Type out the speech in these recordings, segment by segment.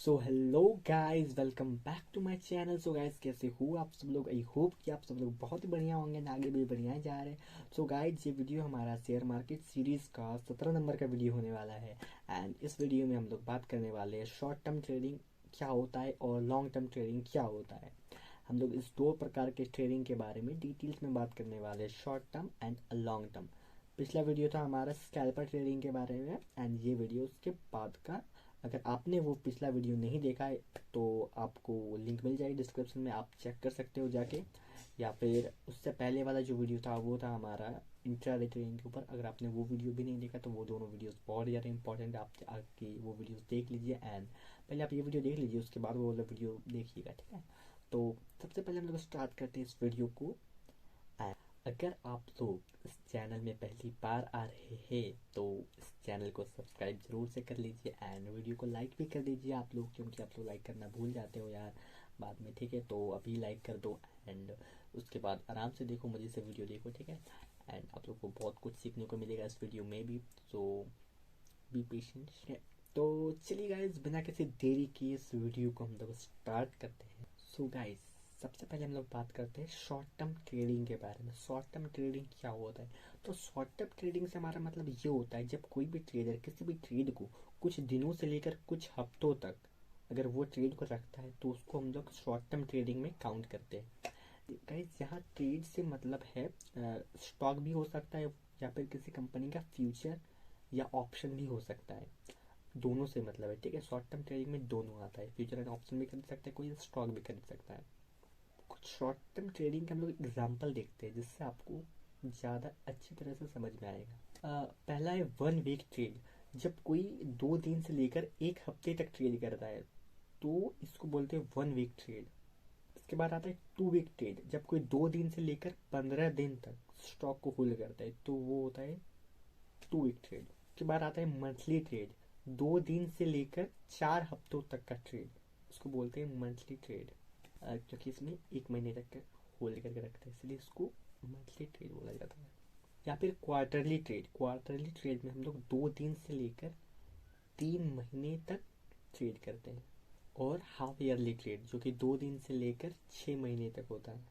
So hello guys, welcome back to my channel. So guys, कैसे हो आप सब लोग? आई होप कि आप सब लोग बहुत ही बढ़िया होंगे, आगे भी बढ़िया ही जा रहे हैं। सो गाइस, ये वीडियो हमारा शेयर मार्केट सीरीज़ का 17 नंबर का वीडियो होने वाला है। एंड इस वीडियो में हम लोग बात करने वाले हैं शॉर्ट टर्म ट्रेडिंग क्या होता है और लॉन्ग टर्म ट्रेडिंग क्या होता है। हम लोग इस दो प्रकार के ट्रेडिंग के बारे में डिटेल्स में बात करने वाले हैं, short term and long term. पिछला वीडियो था हमारा स्कैल्पर ट्रेडिंग के बारे में, एंड ये वीडियो उसके बाद का। अगर आपने वो पिछला वीडियो नहीं देखा है तो आपको लिंक मिल जाएगी डिस्क्रिप्शन में, आप चेक कर सकते हो जाके। या फिर उससे पहले वाला जो वीडियो था वो था हमारा इंट्राडे ट्रेडिंग के ऊपर। अगर आपने वो वीडियो भी नहीं देखा तो वो दोनों वीडियोस बहुत ज़्यादा इंपॉर्टेंट है, आप आके वो वीडियोस देख लीजिए। एंड पहले आप ये वीडियो देख लीजिए, उसके बाद वो वाला वीडियो देखिएगा, ठीक है। तो सबसे पहले हम लोग स्टार्ट करते हैं इस वीडियो को। अगर आप लोग इस चैनल में पहली बार आ रहे हैं तो इस चैनल को सब्सक्राइब जरूर से कर लीजिए एंड वीडियो को लाइक भी कर दीजिए आप लोग, क्योंकि आप लोग लाइक करना भूल जाते हो यार बाद में, ठीक है। तो अभी लाइक कर दो एंड उसके बाद आराम से देखो, मज़े से वीडियो देखो, ठीक है। एंड आप लोग को बहुत कुछ सीखने को मिलेगा इस वीडियो में भी, सो बी पेशेंट, ठीक है। तो चलिए गाइस, बिना किसी देरी की इस वीडियो को हम लोग स्टार्ट करते हैं। सो गाइस, सबसे पहले हम लोग बात करते हैं शॉर्ट टर्म ट्रेडिंग के बारे में। शॉर्ट टर्म ट्रेडिंग क्या होता है? तो शॉर्ट टर्म ट्रेडिंग से हमारा मतलब ये होता है, जब कोई भी ट्रेडर किसी भी ट्रेड को कुछ दिनों से लेकर कुछ हफ्तों तक अगर वो ट्रेड को रखता है तो उसको हम लोग शॉर्ट टर्म ट्रेडिंग में काउंट करते हैं। गाइस, यहाँ ट्रेड से मतलब है स्टॉक भी हो सकता है या फिर किसी कंपनी का फ्यूचर या ऑप्शन भी हो सकता है, दोनों से मतलब है, ठीक है। शॉर्ट टर्म ट्रेडिंग में दोनों आता है, फ्यूचर एंड ऑप्शन भी खरीद सकता है कोई, स्टॉक भी खरीद सकता है। कुछ शॉर्ट टर्म ट्रेडिंग के हम लोग एग्जाम्पल देखते हैं जिससे आपको ज़्यादा अच्छी तरह से समझ में आएगा। पहला है 1 वीक ट्रेड। जब कोई 2 दिन से लेकर 1 हफ्ते तक ट्रेड करता है तो इसको बोलते हैं 1 वीक ट्रेड। इसके बाद आता है 2 वीक ट्रेड। जब कोई 2 दिन से लेकर 15 दिन तक स्टॉक को होल्ड करता है तो वो होता है 2 वीक ट्रेड। उसके बाद आता है मंथली ट्रेड। 2 दिन से लेकर 4 हफ्तों तक का ट्रेड, उसको बोलते हैं मंथली ट्रेड। क्योंकि इसमें 1 महीने तक होल्ड करके रखते हैं इसलिए इसको मंथली ट्रेड बोला जाता है। या फिर क्वार्टरली ट्रेड। क्वार्टरली ट्रेड में हम लोग 2 दिन से लेकर 3 महीने तक ट्रेड करते हैं। और हाफ ईयरली ट्रेड जो कि 2 दिन से लेकर 6 महीने तक होता है।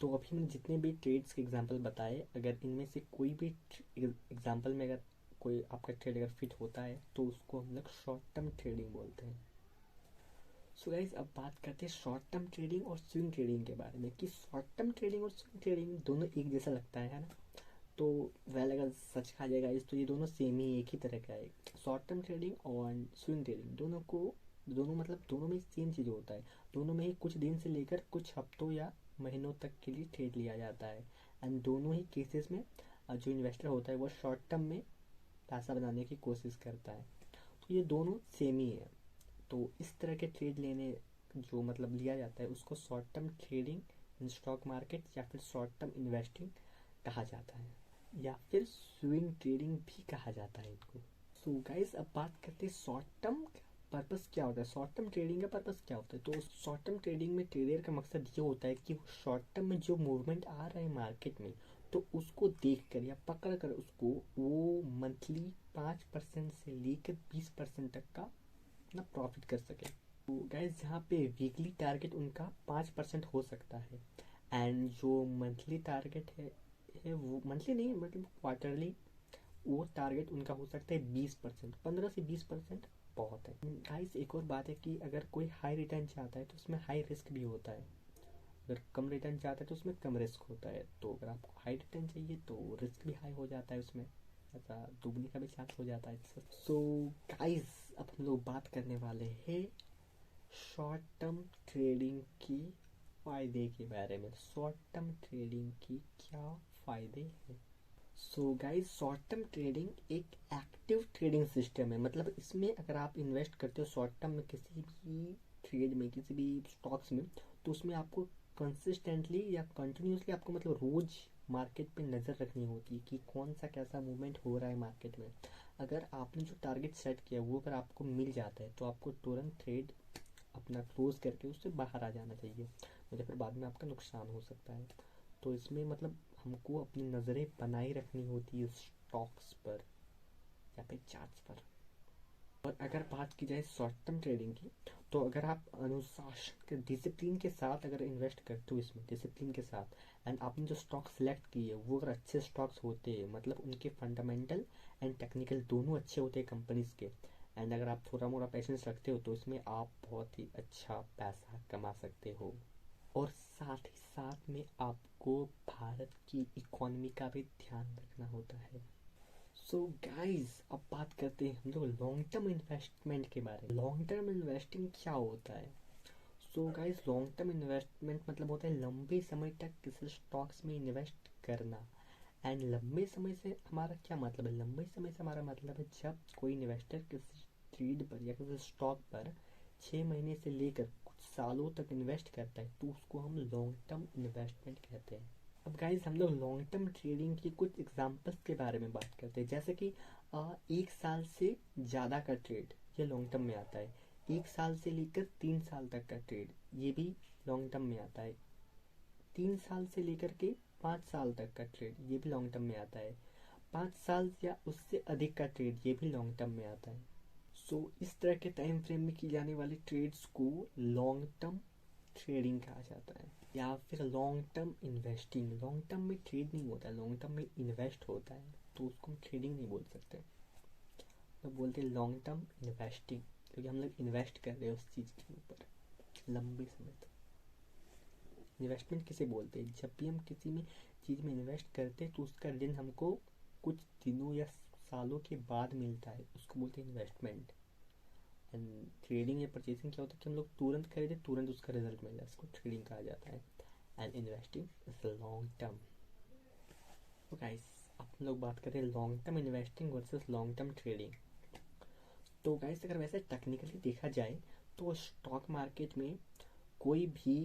तो अभी हमने जितने भी ट्रेड्स के एग्जाम्पल बताए, अगर इनमें से कोई भी एग्जाम्पल में अगर कोई आपका ट्रेड अगर फिट होता है तो उसको हम लोग शॉर्ट टर्म ट्रेडिंग बोलते हैं। सो गाइस, अब बात करते हैं शॉर्ट टर्म ट्रेडिंग और स्विंग ट्रेडिंग के बारे में, कि शॉर्ट टर्म ट्रेडिंग और स्विंग ट्रेडिंग दोनों एक जैसा लगता है ना। तो वेल, अगर सच कहा जाएगा इस तो ये दोनों सेम ही, एक ही तरह का है। शॉर्ट टर्म ट्रेडिंग और स्विंग ट्रेडिंग दोनों मतलब दोनों में सेम चीज़ होता है। दोनों में ही कुछ दिन से लेकर कुछ हफ्तों या महीनों तक के लिए ट्रेड लिया जाता है। एंड दोनों ही केसेस में जो इन्वेस्टर होता है वो शॉर्ट टर्म में पैसा बनाने की कोशिश करता है। तो ये दोनों सेम ही है। तो इस तरह के ट्रेड लेने जो मतलब लिया जाता है उसको short term trading in stock market या फिर शॉर्ट टर्म इन्वेस्टिंग कहा जाता है, या फिर स्विंग ट्रेडिंग भी कहा जाता है इनको। सो गाइस, अब बात करते हैं शॉर्ट टर्म पर्पस क्या होता है। शॉर्ट टर्म ट्रेडिंग का पर्पस क्या होता है? तो शॉर्ट टर्म ट्रेडिंग में ट्रेडर का मकसद ये होता है कि शॉर्ट टर्म में जो मूवमेंट आ रहा है मार्केट में तो उसको देख कर या पकड़ कर उसको वो मंथली 5% से लेकर 20% तक का अपना प्रॉफिट कर सके। तो गाइस, यहाँ पे वीकली टारगेट उनका 5% हो सकता है। एंड जो मंथली टारगेट है वो मंथली नहीं, मतलब क्वार्टरली वो टारगेट उनका हो सकता है 20%। 15 से 20% बहुत है। गाइस, एक और बात है कि अगर कोई हाई रिटर्न चाहता है तो उसमें हाई रिस्क भी होता है। अगर कम रिटर्न चाहता है तो उसमें कम रिस्क होता है। तो अगर आपको हाई रिटर्न चाहिए तो रिस्क भी हाई हो जाता है, उसमें ऐसा डूबने का भी चांस हो जाता है। सो गाइस, अब हम लोग बात करने वाले हैं शॉर्ट टर्म ट्रेडिंग की फ़ायदे के बारे में। शॉर्ट टर्म ट्रेडिंग की क्या फ़ायदे हैं? So guys, short term trading एक एक्टिव ट्रेडिंग सिस्टम है। मतलब इसमें अगर आप इन्वेस्ट करते हो शॉर्ट टर्म में किसी भी ट्रेड में, किसी भी स्टॉक्स में, तो उसमें आपको कंसिस्टेंटली या कंटिन्यूसली आपको मतलब रोज मार्केट पे नज़र रखनी होती है कि कौन सा कैसा मूवमेंट हो रहा है मार्केट में। अगर आपने जो टारगेट सेट किया वो अगर आपको मिल जाता है तो आपको तुरंत ट्रेड अपना क्लोज करके उससे बाहर आ जाना चाहिए, मुझे फिर बाद में आपका नुकसान हो सकता है। तो इसमें मतलब हमको अपनी नज़रें बनाए रखनी होती है स्टॉक्स पर या फिर चार्ट्स पर। और अगर बात की जाए शॉर्ट टर्म ट्रेडिंग की, तो अगर आप अनुशासन के डिसिप्लिन के साथ अगर इन्वेस्ट करते हो इसमें डिसिप्लिन के साथ, एंड आपने जो स्टॉक सिलेक्ट किए वो अगर अच्छे स्टॉक्स होते हैं, मतलब उनके फंडामेंटल एंड टेक्निकल दोनों अच्छे होते हैं कंपनीज के, एंड अगर आप थोड़ा मोड़ा पेशेंस रखते हो तो इसमें आप बहुत ही अच्छा पैसा कमा सकते हो। और साथ ही साथ में आपको भारत की इकोनॉमी का भी ध्यान रखना होता है। सो गाइस, अब बात करते हैं हम लोग लॉन्ग टर्म इन्वेस्टमेंट के बारे में। लॉन्ग टर्म इन्वेस्टिंग क्या होता है? So guys, long term investment मतलब होता है लंबे समय तक किसी स्टॉक्स में इन्वेस्ट करना। एंड लंबे समय से हमारा क्या मतलब है? लंबे समय से हमारा मतलब है जब कोई इन्वेस्टर किसी ट्रेड पर या किसी स्टॉक पर 6 महीने से लेकर कुछ सालों तक इन्वेस्ट करता है तो उसको हम लॉन्ग टर्म इन्वेस्टमेंट कहते हैं। अब गाइस, हम लोग लॉन्ग टर्म ट्रेडिंग की कुछ एग्जांपल्स के बारे में बात करते हैं, जैसे कि 1 साल से ज़्यादा का ट्रेड, ये लॉन्ग टर्म में आता है। 1 साल से लेकर 3 साल तक का ट्रेड, ये भी लॉन्ग टर्म में आता है। 3 साल से लेकर के 5 साल तक का ट्रेड, ये भी लॉन्ग टर्म में आता है। 5 साल या उससे अधिक का ट्रेड, ये भी लॉन्ग टर्म में आता है। सो इस तरह के टाइम फ्रेम में की जाने वाली ट्रेड्स को लॉन्ग टर्म ट्रेडिंग कहा जाता है, या फिर long term investing. Long term में ट्रेड नहीं होता है, लॉन्ग टर्म में इन्वेस्ट होता है, तो उसको हम ट्रेडिंग नहीं बोल सकते, तो बोलते हैं लॉन्ग टर्म इन्वेस्टिंग, क्योंकि हम लोग इन्वेस्ट कर रहे हैं उस चीज़ के ऊपर लंबे समय तक। इन्वेस्टमेंट किसे बोलते हैं? जब भी हम किसी में चीज़ में इन्वेस्ट करते हैं तो उसका रिटर्न हमको कुछ दिनों या सालों के बाद मिलता है, उसको बोलते हैं इन्वेस्टमेंट। एंड ट्रेडिंग या परचेसिंग क्या होता है कि हम लोग तुरंत खरीदे तुरंत उसका रिजल्ट मिला, इसको ट्रेडिंग कहा जाता है। And investing is long term. तो गाइस, अब हम लोग बात करें long term investing versus long term trading. तो गाइस, अगर वैसे टेक्निकली देखा जाए तो स्टॉक मार्केट में कोई भी,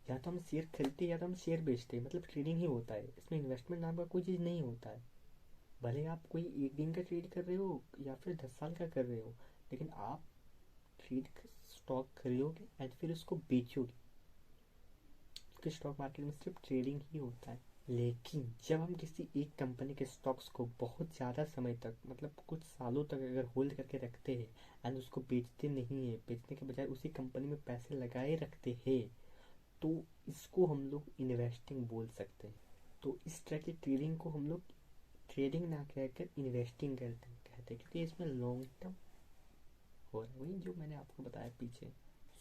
या तो हम शेयर खरीदते हैं या तो हम शेयर बेचते हैं, मतलब ट्रेडिंग ही होता है, इसमें इन्वेस्टमेंट नाम का कोई चीज़ नहीं होता है। भले आप कोई एक दिन का ट्रेड कर रहे हो या फिर 10 साल का कर रहे हो, लेकिन आप ट्रेड स्टॉक खरीदोगे एंड फिर उसको बेचोगे, क्योंकि स्टॉक मार्केट में सिर्फ ट्रेडिंग ही होता है। लेकिन जब हम किसी एक कंपनी के स्टॉक्स को बहुत ज़्यादा समय तक, मतलब कुछ सालों तक अगर होल्ड करके रखते हैं एंड उसको बेचते नहीं है, बेचने के बजाय उसी कंपनी में पैसे लगाए रखते हैं, तो इसको हम लोग इन्वेस्टिंग बोल सकते हैं। तो इस तरह की ट्रेडिंग को हम लोग ट्रेडिंग ना कहकर इन्वेस्टिंग कहते हैं, क्योंकि इसमें लॉन्ग टर्म हो रहा है, वही जो मैंने आपको बताया पीछे।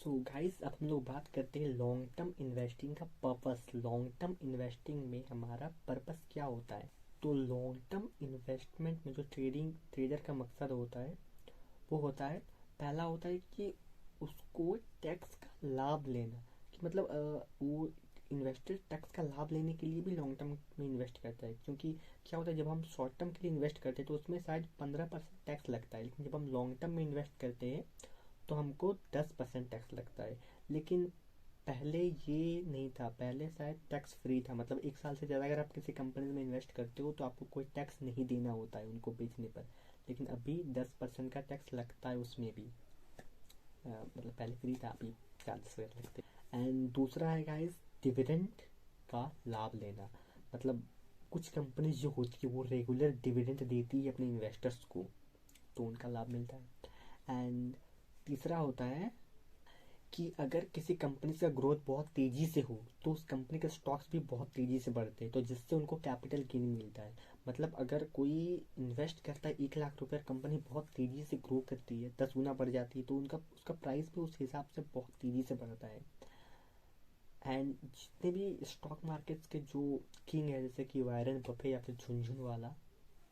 सो गाइस, अब हम लोग बात करते हैं लॉन्ग टर्म इन्वेस्टिंग का पर्पस। लॉन्ग टर्म इन्वेस्टिंग में हमारा पर्पस क्या होता है? तो लॉन्ग टर्म इन्वेस्टमेंट में जो ट्रेडर का मकसद होता है वो होता है, पहला होता है कि उसको टैक्स का लाभ लेना, कि मतलब वो इन्वेस्टर टैक्स का लाभ लेने के लिए भी लॉन्ग टर्म में इन्वेस्ट करता है। क्योंकि क्या होता है, जब हम शॉर्ट टर्म के लिए इन्वेस्ट करते हैं तो उसमें शायद 15% टैक्स लगता है, लेकिन जब हम लॉन्ग टर्म में इन्वेस्ट करते हैं तो हमको 10% टैक्स लगता है। लेकिन पहले ये नहीं था, पहले शायद टैक्स फ्री था, मतलब 1 साल से ज़्यादा अगर आप किसी कंपनी में इन्वेस्ट करते हो तो आपको कोई टैक्स नहीं देना होता है उनको बेचने पर। लेकिन अभी 10% का टैक्स लगता है उसमें भी, मतलब पहले फ्री था, अभी चार्जेस वगैरह लगते हैं। एंड दूसरा है गाइस, डिविडेंड का लाभ लेना, मतलब कुछ कंपनी जो होती है वो रेगुलर डिविडेंड देती है अपने इन्वेस्टर्स को, तो उनका लाभ मिलता है। एंड तीसरा होता है कि अगर किसी कंपनी का ग्रोथ बहुत तेज़ी से हो तो उस कंपनी के स्टॉक्स भी बहुत तेज़ी से बढ़ते हैं, तो जिससे उनको कैपिटल गेन मिलता है। मतलब अगर कोई इन्वेस्ट करता है 1 लाख रुपये, कंपनी बहुत तेज़ी से ग्रो करती है, 10 गुना बढ़ जाती है, तो उनका उसका प्राइस भी उस हिसाब से बहुत तेज़ी से बढ़ता है। एंड जितने भी स्टॉक मार्केट्स के जो किंग है, जैसे कि वारेन बफे या फिर झुनझुनवाला,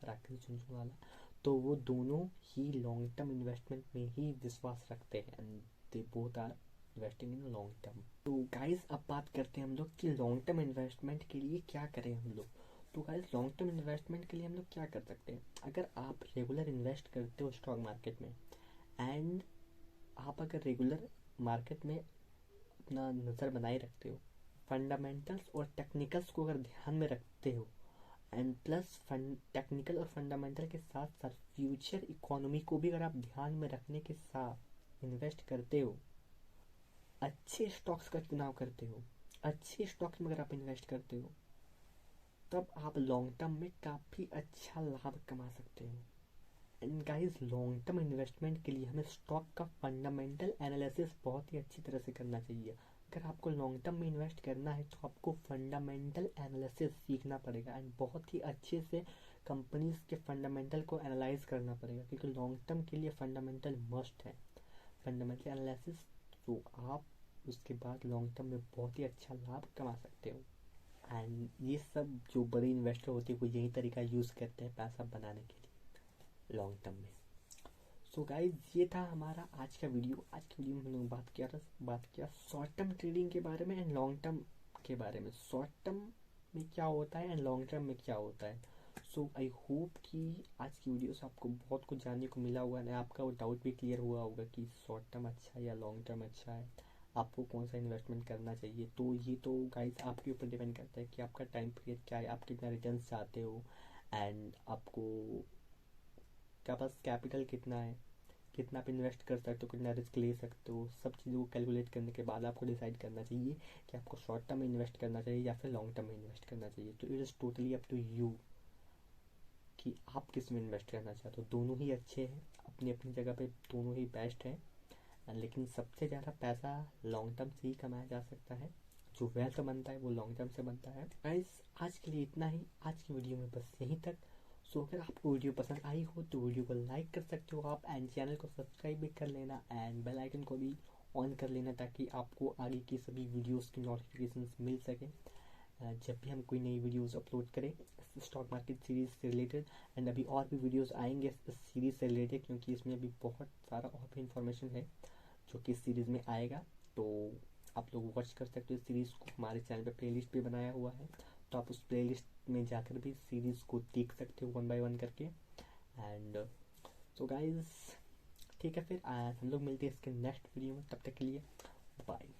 राकेश झुनझुनवाला, तो वो दोनों ही लॉन्ग टर्म इन्वेस्टमेंट में ही विश्वास रखते हैं, and they both are investing in long term. तो गाइस, अब बात करते हैं हम लोग कि लॉन्ग टर्म इन्वेस्टमेंट के लिए क्या करें हम लोग। तो गाइस, लॉन्ग टर्म इन्वेस्टमेंट के लिए हम लोग क्या कर सकते हैं? अगर आप रेगुलर इन्वेस्ट करते हो स्टॉक मार्केट में, एंड आप अगर रेगुलर मार्केट में अपना नज़र बनाए रखते हो, फंडामेंटल्स और टेक्निकल्स को अगर ध्यान में रखते हो, एंड प्लस टेक्निकल और फंडामेंटल के साथ साथ फ्यूचर इकोनॉमी को भी अगर आप ध्यान में रखने के साथ इन्वेस्ट करते हो, अच्छे स्टॉक्स का चुनाव करते हो, अच्छे स्टॉक्स में अगर आप इन्वेस्ट करते हो, तब आप लॉन्ग टर्म में काफ़ी अच्छा लाभ कमा सकते हो। And guys long term investment के लिए हमें स्टॉक का फंडामेंटल एनालिसिस बहुत ही अच्छी तरह से करना चाहिए। अगर आपको लॉन्ग टर्म में इन्वेस्ट करना है तो आपको फंडामेंटल एनालिसिस सीखना पड़ेगा एंड बहुत ही अच्छे से कंपनीज के फंडामेंटल को एनालाइज करना पड़ेगा, क्योंकि लॉन्ग टर्म के लिए फंडामेंटल मस्ट है, फंडामेंटल एनालिसिस। तो आप उसके बाद लॉन्ग टर्म में बहुत ही अच्छा लाभ कमा सकते हो। एंड ये सब जो बड़े इन्वेस्टर होते हैं वो यही तरीका यूज़ करते हैं पैसा बनाने के लिए लॉन्ग टर्म में। सो गाइज ये था हमारा आज का वीडियो। आज की वीडियो में हम लोग बात किया शॉर्ट टर्म ट्रेडिंग के बारे में एंड लॉन्ग टर्म के बारे में, शॉर्ट टर्म में क्या होता है एंड लॉन्ग टर्म में क्या होता है। सो आई होप कि आज की वीडियो से आपको बहुत कुछ जानने को मिला होगा एंड आपका वो डाउट भी क्लियर हुआ होगा कि शॉर्ट टर्म अच्छा है या लॉन्ग टर्म अच्छा है, आपको कौन सा इन्वेस्टमेंट करना चाहिए। तो ये तो गाइज आपके ऊपर डिपेंड करता है कि आपका टाइम पीरियड क्या है, आप कितना रिटर्न चाहते हो एंड आपको क्या पास कैपिटल कितना है, कितना आप इन्वेस्ट कर सकते हो, कितना रिस्क ले सकते हो। सब चीज़ों को कैलकुलेट करने के बाद आपको डिसाइड करना चाहिए कि आपको शॉर्ट टर्म में इन्वेस्ट करना चाहिए या फिर लॉन्ग टर्म में इन्वेस्ट करना चाहिए। तो it is totally up to you कि आप किस में इन्वेस्ट करना चाहते हो। दोनों ही अच्छे हैं अपनी अपनी जगह पे, दोनों ही बेस्ट हैं, लेकिन सबसे ज़्यादा पैसा लॉन्ग टर्म से ही कमाया जा सकता है। जो वेल्थ बनता है वो लॉन्ग टर्म से बनता है। गाइस आज के लिए इतना ही, आज की वीडियो में बस यहीं तक। सो अगर आपको वीडियो पसंद आई हो तो वीडियो को लाइक कर सकते हो आप एंड चैनल को सब्सक्राइब भी कर लेना एंड बेल आइकन को भी ऑन कर लेना ताकि आपको आगे की सभी वीडियोस की नोटिफिकेशंस मिल सके जब भी हम कोई नई वीडियोस अपलोड करें स्टॉक मार्केट सीरीज से रिलेटेड। एंड अभी और भी वीडियोस आएंगे इस सीरीज से रिलेटेड, क्योंकि इसमें अभी बहुत सारा और भी इंफॉर्मेशन है जो कि इस सीरीज़ में आएगा। तो आप लोग वॉच कर सकते हो इस सीरीज़ को, हमारे चैनल पे प्लेलिस्ट भी बनाया हुआ है, तो आप उस प्लेलिस्ट में जाकर भी सीरीज़ को देख सकते हो वन बाय वन करके। एंड सो गाइज ठीक है, फिर हम लोग मिलते हैं इसके नेक्स्ट वीडियो में, तब तक के लिए बाय।